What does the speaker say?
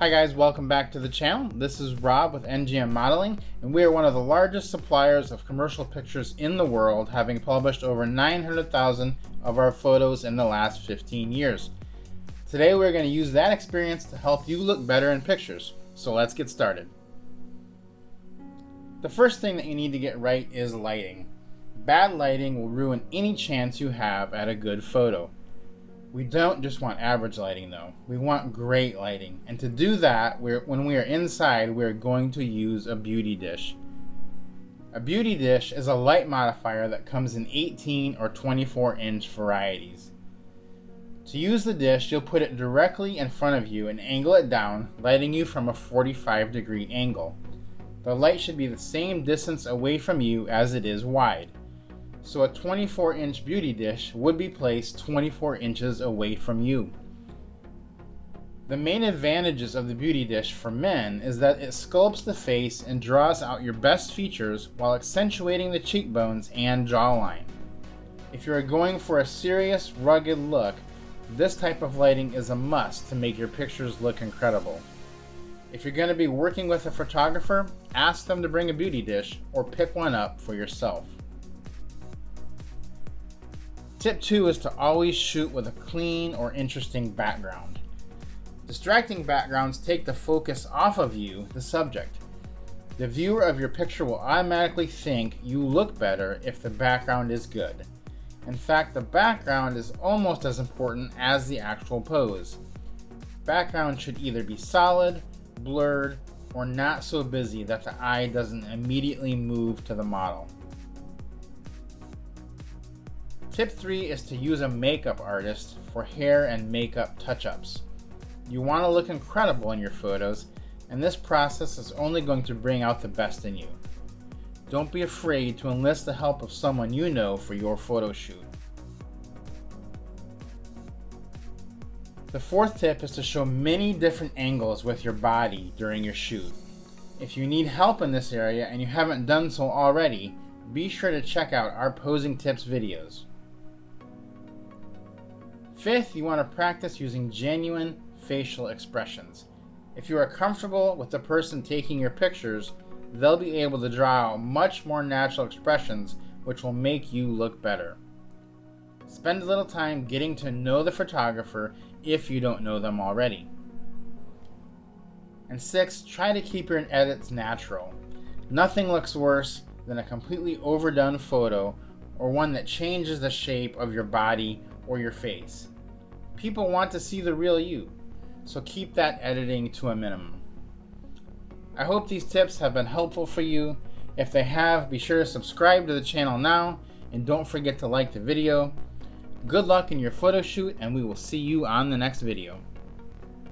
Hi guys, welcome back to the channel. This is Rob with NGM Modeling, and we are one of the largest suppliers of commercial pictures in the world, having published over 900,000 of our photos in the last 15 years. Today we're going to use that experience to help you look better in pictures. So let's get started. The first thing that you need to get right is lighting. Bad lighting will ruin any chance you have at a good photo. We don't just want average lighting though, we want great lighting. And to do that, when we are inside, we're going to use a beauty dish. A beauty dish is a light modifier that comes in 18 or 24-inch varieties. To use the dish, you'll put it directly in front of you and angle it down, lighting you from a 45-degree angle. The light should be the same distance away from you as it is wide. So a 24-inch beauty dish would be placed 24 inches away from you. The main advantages of the beauty dish for men is that it sculpts the face and draws out your best features while accentuating the cheekbones and jawline. If you are going for a serious, rugged look, this type of lighting is a must to make your pictures look incredible. If you're going to be working with a photographer, ask them to bring a beauty dish or pick one up for yourself. Tip 2 is to always shoot with a clean or interesting background. Distracting backgrounds take the focus off of you, the subject. The viewer of your picture will automatically think you look better if the background is good. In fact, the background is almost as important as the actual pose. Background should either be solid, blurred, or not so busy that the eye doesn't immediately move to the model. Tip 3 is to use a makeup artist for hair and makeup touch-ups. You want to look incredible in your photos, and this process is only going to bring out the best in you. Don't be afraid to enlist the help of someone you know for your photo shoot. The fourth tip is to show many different angles with your body during your shoot. If you need help in this area and you haven't done so already, be sure to check out our posing tips videos. Fifth, you want to practice using genuine facial expressions. If you are comfortable with the person taking your pictures, they'll be able to draw out much more natural expressions, which will make you look better. Spend a little time getting to know the photographer if you don't know them already. And 6, try to keep your edits natural. Nothing looks worse than a completely overdone photo or one that changes the shape of your body or your face. People want to see the real you, so keep that editing to a minimum. I hope these tips have been helpful for you. If they have, be sure to subscribe to the channel now and don't forget to like the video. Good luck in your photo shoot, and we will see you on the next video.